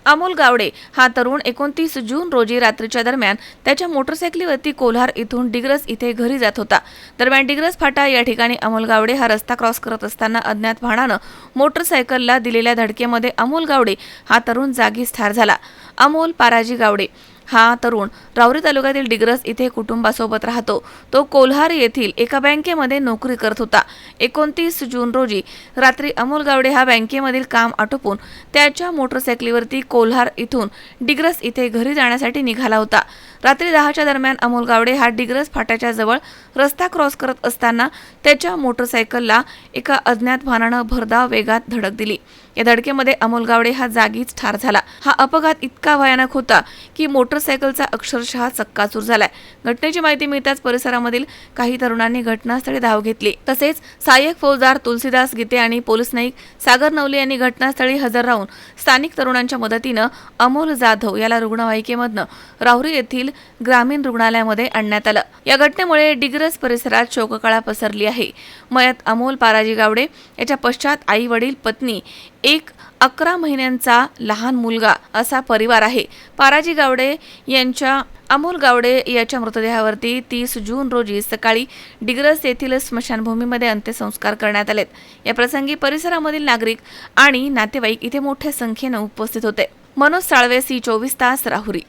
अमोल गावडे हा तरुण 29 जून रोजी रात्रीच्या दरम्यान त्याच्या मोटरसायकलीवरती कोल्हार इथून डिग्रस इथे घरी जात होता. दरम्यान डिग्रस फाटा या ठिकाणी अमोल गावडे हा रस्ता क्रॉस करत असताना अज्ञात वाहनानं मोटरसायकलला दिलेल्या धडकेमध्ये अमोल गावडे हा तरुण जागीच ठार झाला. अमोल पाराजी गावडे हा तरुण राहुरी तालुक्यातील डिग्रस इथे कुटुंबासोबत राहतो. तो कोल्हार येथील एका बँकेमध्ये नोकरी करत होता. 29 जून रोजी रात्री अमोल गावडे हा बँकेमधील काम आटोपून त्याच्या मोटरसायकलीवरती कोल्हार इथून डिग्रस इथे घरी जाण्यासाठी निघाला होता. रात्री 10च्या दरम्यान अमोल गावडे हा डिग्रस फाट्याच्या जवळ रस्ता क्रॉस करत असताना त्याच्या मोटरसायकलला एका अज्ञात वाहनानं भरधाव वेगात धडक दिली. या धडकेमध्ये अमोल गावडे हा जागीच ठार झाला. हा अपघात इतका भयानक होता की मोटरसायकलचा अक्षरशः चक्काचूर झालाय. घटनेची माहिती मिळताच परिसरामधील काही तरुणांनी घटनास्थळी धाव घेतली. तसेच सहाय्यक फौजदार तुलसीदास गीते आणि पोलीस नाईक सागर नवले यांनी घटनास्थळी हजर राहून स्थानिक तरुणांच्या मदतीनं अमोल जाधव याला रुग्णवाहिकेमधनं राहुरी येथील ग्रामीण रुग्णालयामध्ये आणण्यात आलं. या घटनेमुळे डिग्रस परिसरात शोककळा पसरली आहे. मयत अमोल पाराजी गावडे याच्या पश्चात आई वडील पत्नी एक 11 महिन्यांचा लहान मुलगा असा परिवार आहे. पाराजी गावडे यांच्या अमोल गावडे याच्या मृतदेहावरती 30 जून रोजी सकाळी डिग्रस येथील स्मशानभूमीमध्ये अंत्यसंस्कार करण्यात आलेत. या प्रसंगी परिसरामधील नागरिक आणि नातेवाईक इथे मोठ्या संख्येने उपस्थित होते. मनोज साळवे, C24 तास, राहुरी.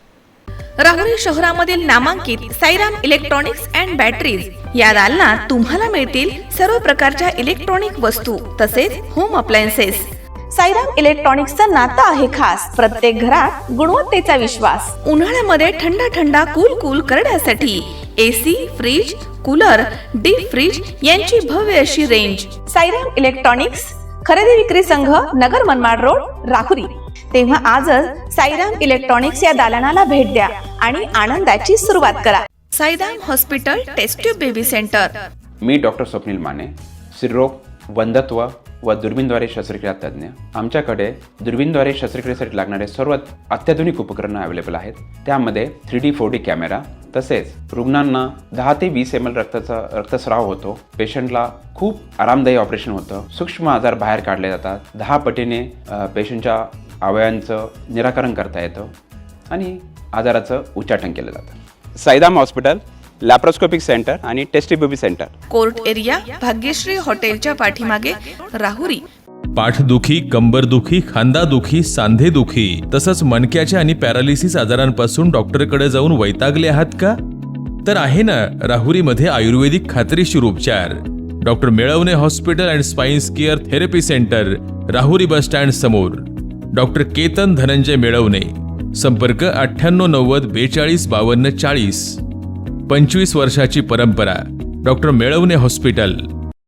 राहुरी शहरामधील नामांकित साईराम इलेक्ट्रॉनिक्स अँड बॅटरीज या दालनात तुम्हाला मिळतील सर्व प्रकारच्या इलेक्ट्रॉनिक वस्तू तसेच होम अप्लायन्सेस. साईराम इलेक्ट्रॉनिक्सचं नातं आहे खास. प्रत्येक घरात गुणवत्तेचा विश्वास. उन्हाळ्यामध्ये थंडा कूल करण्यासाठी AC, fridge, cooler, deep fridge यांची भव्य अशी रेंज. साईराम इलेक्ट्रॉनिक्स खरेदी विक्री संघ, नगर मनमाड रोड, राहुरी. तेव्हा आजच साईराम इलेक्ट्रॉनिक्स या दालनाला भेट द्या आणि आनंदाची सुरुवात करा. Sairam hospital test tube baby centre. मी डॉक्टर स्वप्नील माने, स्त्रीरोग, वंध्यत्व व दुर्बीणद्वारे शस्त्रक्रिया तज्ज्ञ. आमच्याकडे दुर्बीणद्वारे शस्त्रक्रियेसाठी लागणारे सर्व अत्याधुनिक उपकरणं अवेलेबल आहेत. त्यामध्ये 3D 4D कॅमेरा, तसेच रुग्णांना 10 ते 20 ml रक्तस्राव होतो. पेशंटला खूप आरामदायी ऑपरेशन होतं. सूक्ष्म आजार बाहेर काढले जातात. 10 पटीने पेशंटच्या अवयवांचं निराकरण करता येतं आणि आजाराचं उच्चाटन केलं जातं. साईराम हॉस्पिटल, लॅप्रोस्कोपिक सेंटर आणि test baby centre, court area, Bhagyashree हॉटेलच्या पाठीमागे, राहुरी. पाठदुखी, कंबरदुखी, खांदादुखी, सांधेदुखी तसंच मणक्याच्या आणि पॅरालिसिस आजारांपासून डॉक्टरकडे जाऊन वैतागले आहात का? तर आहे ना राहुरीमध्ये आयुर्वेदिक खात्रीशीर उपचार. Doctor Melawane hospital and spine care therapy centre, Rahuri bus stand समोर. डॉक्टर केतन धनंजय मेळवणे. संपर्क 9890 42 52 40. 25 वर्षाची परंपरा. Doctor Melawane hospital.